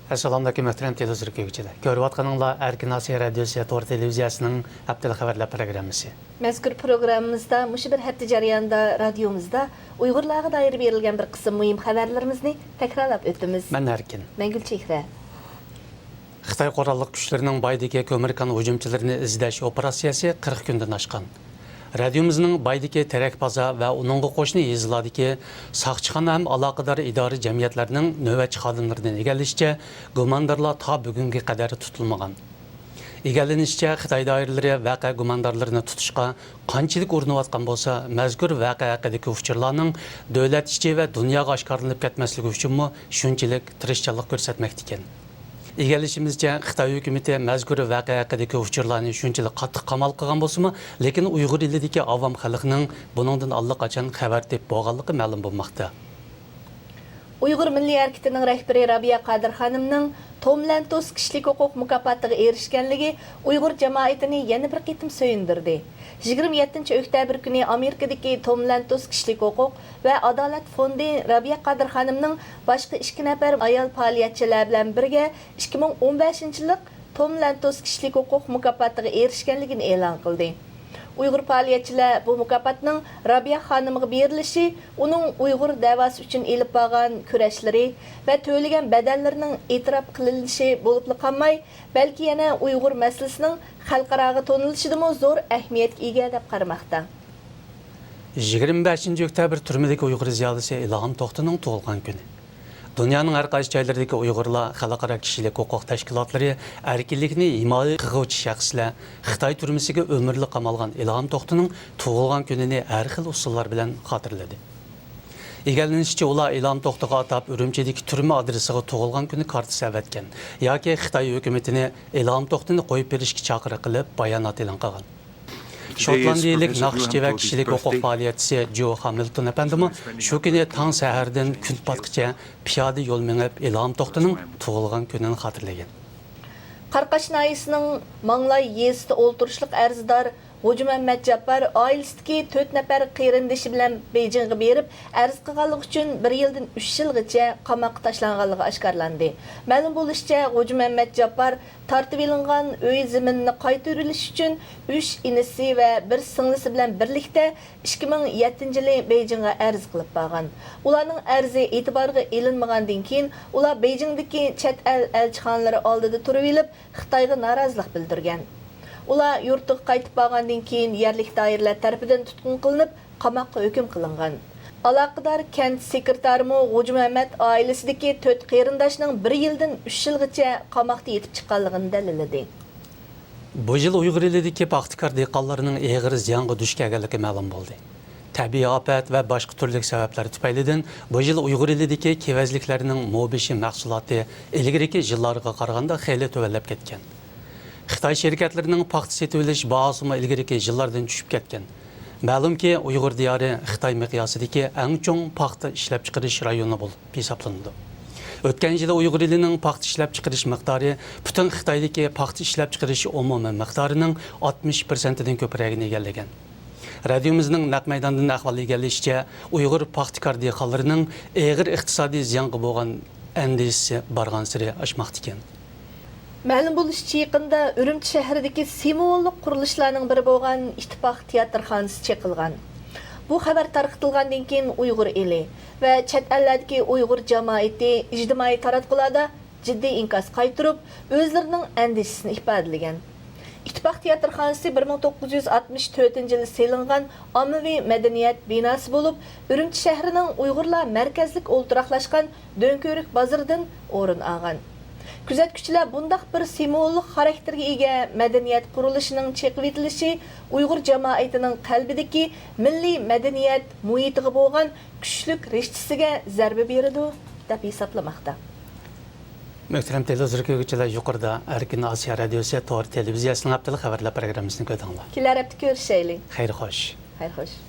Assalamu alaykum muhtaram televizorchilar. Ko'rayotganinglar Erkin Asiya radiosi to'g'ri televiziyasining haftalık xabarlar programmasi. Mazkur programmamizda mushu bir hafta jarayonida radiomizda Uyg'urlarga doir berilgan bir qism muhim xabarlarimizni takrorlab o'tamiz. Men Erkin. Men Gulchehra. Xitoy qurolli kuchlarining Baydagi ko'mirkan hujumchilarini izlash operatsiyasi 40 kundan oshgan. Radiomizning Baydagi Terakbaza va uningga qo'shni yezlardagi saqchixona ham aloqador idora jamiyatlarning navbatchi xodimlaridan egallishicha, gumondorlar ta bugunga qadar tutilmagan. Egallanishicha, Xitoy doiralari vaqa gumondorlarini tutishga qanchalik urinayotgan bo'lsa, mazkur vaqa haqidagi uchurlarning davlat ichi va dunyoga oshkorlanib ketmasligi uchun shunchalik tirishchilik ko'rsatmoqda ekan. Egalishimizcha, Xitoy hukumati mazkur vaqa haqidagi uchurlarni shunchalik qattiq qamal qilgan bo'lsa-mu, lekin Uyg'ur elidagi avam xalqining buningdan allaqachon xabar deb bo'lganligi ma'lum bo'lmoqda. Uyg'ur Milliy harakatining rahbari Rabiya Qadir xonimning Tomlantos kishilik huquq mukofotiga erishganligi Uyg'ur jamoatini yana bir qitim so'yindirdi. 27-oktyabr kuni Amerikadagi Tomlantos kishilik huquq va adolat fondi Rabiya Qadir xonimning boshqa 2 nafar ayol faoliyatchilar bilan birga 2015-yil Tomlantos kishilik huquq mukofotiga erishganligini e'lon qildi. Uyg'ur faoliyatchilar bu mukofotning Rabiya xonimiga berilishi uning Uyg'ur da'vosi uchun elib borgan kurashlari va to'lagan badallarining e'tirof qilinishi bo'lib qolmay, balki yana Uyg'ur masalasining xalqaroga to'nilishida zo'r ahamiyatga ega deb qaramoqda. 25-oktyabr turmadagi Uyg'ur ziyolisi Ilhom To'xtining tug'ilgan kuni. Dunyoning har qaysi joylaridagi Uyg'urlar xalqaro kishilik huquq tashkilotlari erkinlikni himoya qiluvchi shaxslar Xitoy turmasiga umrlik qamalgan Ilhom To'xtining tug'ilgan kunini har xil usullar bilan xotirladi. Egallanishicha, ular Ilhom To'xtiga atab Urumchidagi turma adresiga tug'ilgan kuni kartasi avatgan yoki Xitoy hukumatini Ilhom To'xtini qo'yib berishga chaqiriq qilib bayonot e'lon qilgan. Şotlandiyalik naqshchi va kishilik huquq faoliyatchisi Joe Hamilton apandimi shu kuni tong sahardan kun patqicha piyoda yo'l minib Ilhom To'xtining tug'ilgan kunini xotirlagan. Qarqash noyisining Manglay yezida o'ltirishliq arzdor Hoji Muhammad Jappar oilasidagi 4 nafar qarindoshi bilan Beijingga berib, arz qilganligi uchun 1 yildan 3 yilgacha qamoqqa tashlanganligi oshkorlandi. Ma'lum bo'lishicha, Hoji Muhammad Jappar tartib elingan uy zaminini qayta urilish uchun 3 inisi va 1 singlisi bilan birlikda 2007-yili Beijingga arz qilib borgan. Ularning arzi e'tiborga elinmagandan keyin ular Beijingdagi chet el elchixonalari oldida turib olib, Xitoyga norozilik bildirgan. Ular yurtiga qaytib borgandan keyin yerlik doiralar tarafidan tutqun qilinib, qamoqqa hukm qilingan. Aloqador kent sekretarimi Hoji Muhammad oilasidagi 4 qarindoshning 1 yildan 3 yilgacha qamoqda yetib chiqqanligini dalilladi. Bu yil Uyg'ur elidagi paxtakor dehqonlarining og'ir ziyonga duch kelganligi ma'lum bo'ldi. Tabiiy ofat va boshqa turli sabablar tufaylidan bu yil Uyg'ur elidagi kevazliklarning mobishi mahsuloti ilgiriki yillarga qaraganda xeyli tuvallab ketgan. Xitoy şirketlerining paxta setib olish bahosi ilgiriki yillardan tushib ketgan. Ma'lumki, Uyg'ur diyori Xitoy miqyosidagi eng chong paxta ishlab chiqarish rayoni bo'lib hisoblanadi. O'tgan yil Uyg'ur elining paxta ishlab chiqarish miqdori butun Xitoydagi paxta ishlab chiqarish umumiy miqdorining 60%dan ko'pragini egallagan. Radiomizning naq maydondan ahvol egallashicha, Uyg'ur paxtakor dehqonlarining og'ir iqtisodiy ziyonga bo'lgan andisi borgan sari oshmoqda ekan. Ma'lum bo'lishicha, yaqinda Urumchi shahridagi simvollik qurilishlarning biri bo'lgan Ittifoq teatrxonasi chekilgan. Bu xabar tarqatilgandan keyin Uyg'ur eli va chet ellardagi Uyg'ur jamoati ijtimoiy taratqularda jiddiy inkas qaytirib, o'zlarining andishisini ifodalagan. Ittifoq teatrxonasi 1964-yili selingan ommaviy madaniyat binosi bo'lib, Urumchi shahrining Uyg'urlar markazlik o'ltiraqlashgan Do'nko'rik bozoridan o'rin olgan. Kuzatuvchilar bundaq bir simvollik xarakterga ega madaniyat qurilishining chekib etilishi Uyg'ur jamoatining qalbidagi milliy madaniyat muhitiga bo'lgan kuchlik rishtisiga zarba beradi deb hisoblamoqda. Muhtaram televizorchilar, yuqorida Erkin Asiya radiosi to'g'ri televiziyasining haftalık xabarlar programmasini ko'rdinglar. Kelar hafta ko'rishaylik. Xayr xo'sh. Xayr xo'sh.